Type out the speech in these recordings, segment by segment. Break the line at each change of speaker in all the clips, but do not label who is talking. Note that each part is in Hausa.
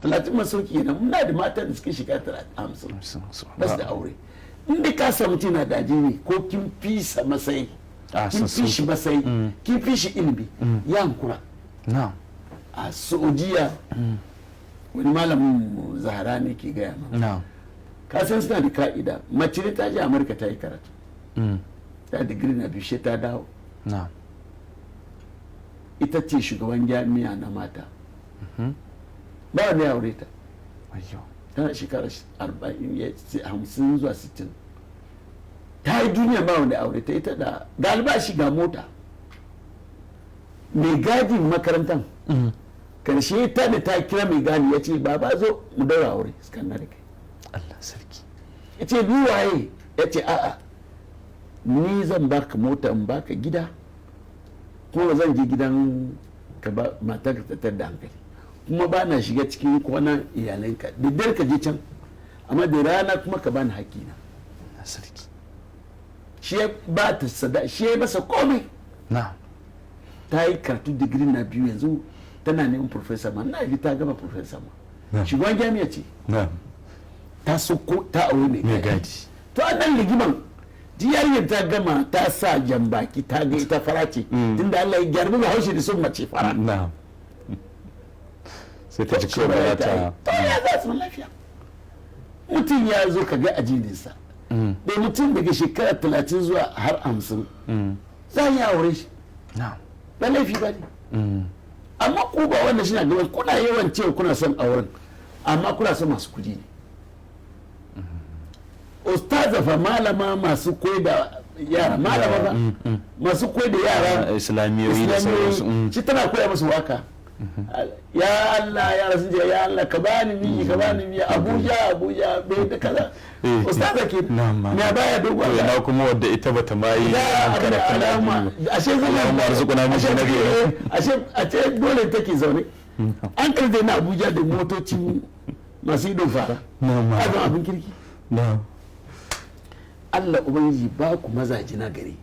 30 masauki kenan. Muna da mata da suke shiga 50 ba su da aure. Inda ka samu tina da ne ko kin fi sa masai, kin fi shi masai, kin fi shi ilimi, ya hankura. A Saudiya wani malamin Zahra ne ke gaya ma. Ka san suna da ka'ida, mace ne ta je Amurka ta yi karatu. Ta digiri na biyu ta dawo. Ita ce shugaban jami'a na mata. Ba wani ya aure ta. Tana shekara 50 zuwa 60. Ta yi duniya ba wani aure ta, ita da galibashi ga mota. Mai gadin makarantar karshe ta da ta kira mai gadi ya ce ba zo mu daura aure suka na da kai.
Allah sarki.
Ya ce ni waye? Ya ce a'a ni zan baka mota in baka gida kuma zan je gidan ka ba matar ka tattar da hankali kuma ba na shiga cikin kwanan iyalanka da dare ka je can amma da rana kuma ka bani haƙƙina.
Sarki.
Shi ba ta sada shi ya masa komai. Ta yi karatu digiri na biyu yanzu tana neman professor ma na ji ta gama professor ma. Shugaban jami'a ce. Ta soko ta aure mai gadi. To a nan ligiman jiyariyar ta gama ta sa jambaki ta ga ita fara ce tunda Allah ya gyarbi Bahaushe da sun mace fara.
Sai ta ji kawai ta.
To ya za su lafiya. Mutum ya zo ka ga ajininsa. Da mutum daga shekara 30 zuwa har 50 za a yi aure shi. Ba laifi ba ne. Amma ku ba wanda shi na gaban kuna yawan cewa kuna son auren amma kuna son masu kudi ne. Ustaza fa malama masu koyi da yara malama ba masu koyi da yara
islamiyoyi da sauransu
shi tana koya musu waka. Ya Allah ya rasu ya Allah ka bani miji ka bani miji Abuja bai da kaza. Ustaza ke me baya dogo
na kuma wadda ita bata mai
alama ashe zama
arzukuna miji na biyu
ashe dole take zaune an karje na Abuja da motoci masu idon fara azan abin kirki. Allah ubangiji ba ku mazaji na gari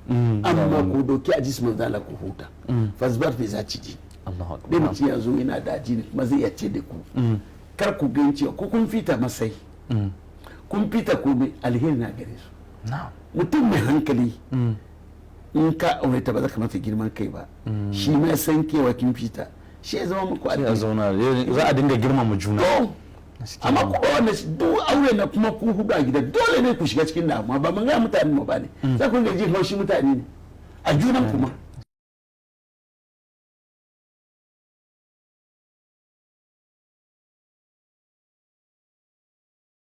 amma ku doki a jisman zala ku huta fasbar fi za ci ji dai mutum ya zo yana da jini kuma zai iya ce da ku kar ku gan cewa ko kun fita masai kun fita komai alheri na gare su. Mutum mai hankali in ka aure ta ba za ka mata girman kai ba shi ma san kewa kin fita shi ya zama muku alheri
za a dinga girmama juna.
Amma kuma wannan duk aure na kuma ku hudu a gida dole ne ku shiga cikin damuwa ba mun ga mutane ba ne za ku ga jin haushi mutane ne a junan kuma